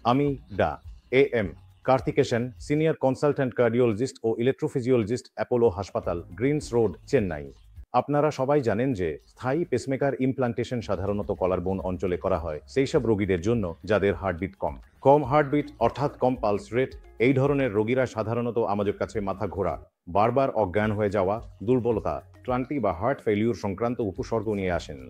আমি ডা M কার্তিকেশন, senior consultant cardiologist ও ইলেকট্রোফিজিওলজিস্ট, Apollo হাসপাতাল, গ্রিনস রোড, চেন্নাই। আপনারা সবাই জানেন যে স্থায়ী পেসমেকার ইমপ্লান্টেশন সাধারণত কলারবোন অঞ্চলে করা হয় সেই সব রোগীদের জন্য যাদের হার্টবিট কম। কম হার্টবিট অর্থাৎ কম পালস রেট, এই ধরনের রোগীরা সাধারণত আমাদের কাছে মাথা ঘোরা, বারবার অজ্ঞান হয়ে যাওয়া, দুর্বলতা, ক্লান্তি বা হার্ট ফেলিউর সংক্রান্ত উপসর্গ নিয়ে আসেন।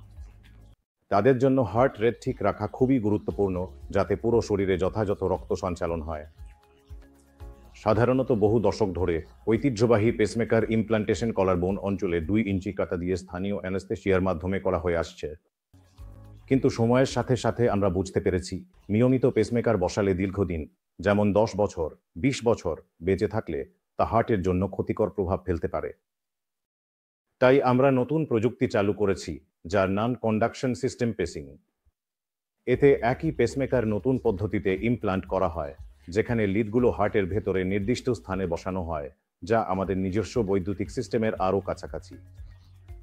তাদের জন্য হার্ট রেট ঠিক রাখা খুবই গুরুত্বপূর্ণ, যাতে পুরো শরীরে যথাযথ রক্ত সঞ্চালন হয়। সাধারণত বহু দশক ধরে ঐতিহ্যবাহী পেসমেকার ইমপ্লান্টেশন কলারবোন অঞ্চলে 2 ইঞ্চি কাঁটা দিয়ে স্থানীয় অ্যানেস্থেসিয়ার মাধ্যমে করা হয়ে আসছে। কিন্তু সময়ের সাথে সাথে আমরা বুঝতে পেরেছি নিয়মিত পেসমেকার বসালে দীর্ঘদিন, যেমন 10 বছর, 20 বছর বেঁচে থাকলে তা হার্টের জন্য ক্ষতিকর প্রভাব ফেলতে পারে। তাই আমরা নতুন প্রযুক্তি চালু করেছি, যার নাম কন্ডাকশন সিস্টেম পেসিং। এতে একই পেসমেকার নতুন পদ্ধতিতে ইমপ্লান্ট করা হয়, যেখানে লিডগুলো হার্টের ভেতরে নির্দিষ্ট স্থানে বসানো হয়, যা আমাদের নিজস্ব বৈদ্যুতিক সিস্টেমের আরও কাছাকাছি।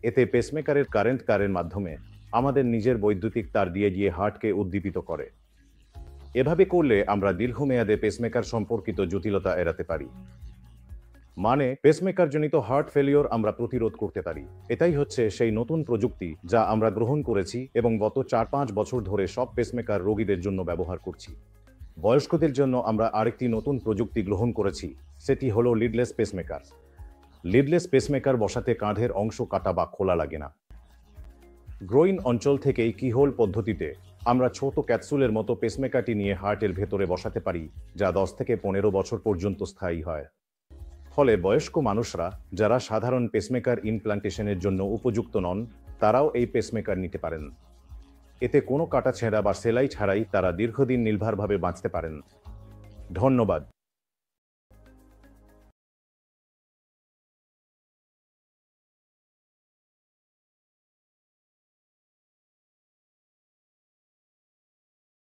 এতে পেসমেকারের কারেন্টের মাধ্যমে আমাদের নিজের বৈদ্যুতিক তার দিয়ে গিয়ে হার্টকে উদ্দীপিত করে। এভাবে করলে আমরা দীর্ঘমেয়াদে পেসমেকার সম্পর্কিত জটিলতা এড়াতে পারি। মানে পেসমেকার জনিত হার্ট ফেলিওর আমরা প্রতিরোধ করতে পারি। এটাই হচ্ছে সেই নতুন প্রযুক্তি যা আমরা গ্রহণ করেছি এবং গত 4-5 বছর ধরে সব পেসমেকার রোগীদের জন্য ব্যবহার করছি। বয়স্কদের জন্য আমরা আরেকটি নতুন প্রযুক্তি গ্রহণ করেছি, সেটি হলো লিডলেস পেসমেকার। লিডলেস পেসমেকার বসাতে কাঁধের অংশ কাটা বা খোলা লাগে না। গ্রোইন অঞ্চল থেকেই কিহোল পদ্ধতিতে আমরা ছোট ক্যাপসুলের মতো পেসমেকারটি নিয়ে হার্টের ভেতরে বসাতে পারি, যা 10 থেকে 15 বছর পর্যন্ত স্থায়ী হয়। ফলে বয়স্ক মানুষরা, যারা সাধারণ পেসমেকার ইমপ্লান্টেশনের জন্য উপযুক্ত নন, তারাও এই পেসমেকার নিতে পারেন। এতে কোনো কাটাছেঁড়া বা সেলাই ছাড়াই তারা দীর্ঘদিন নির্ভরভাবে বাঁচতে পারেন। ধন্যবাদ।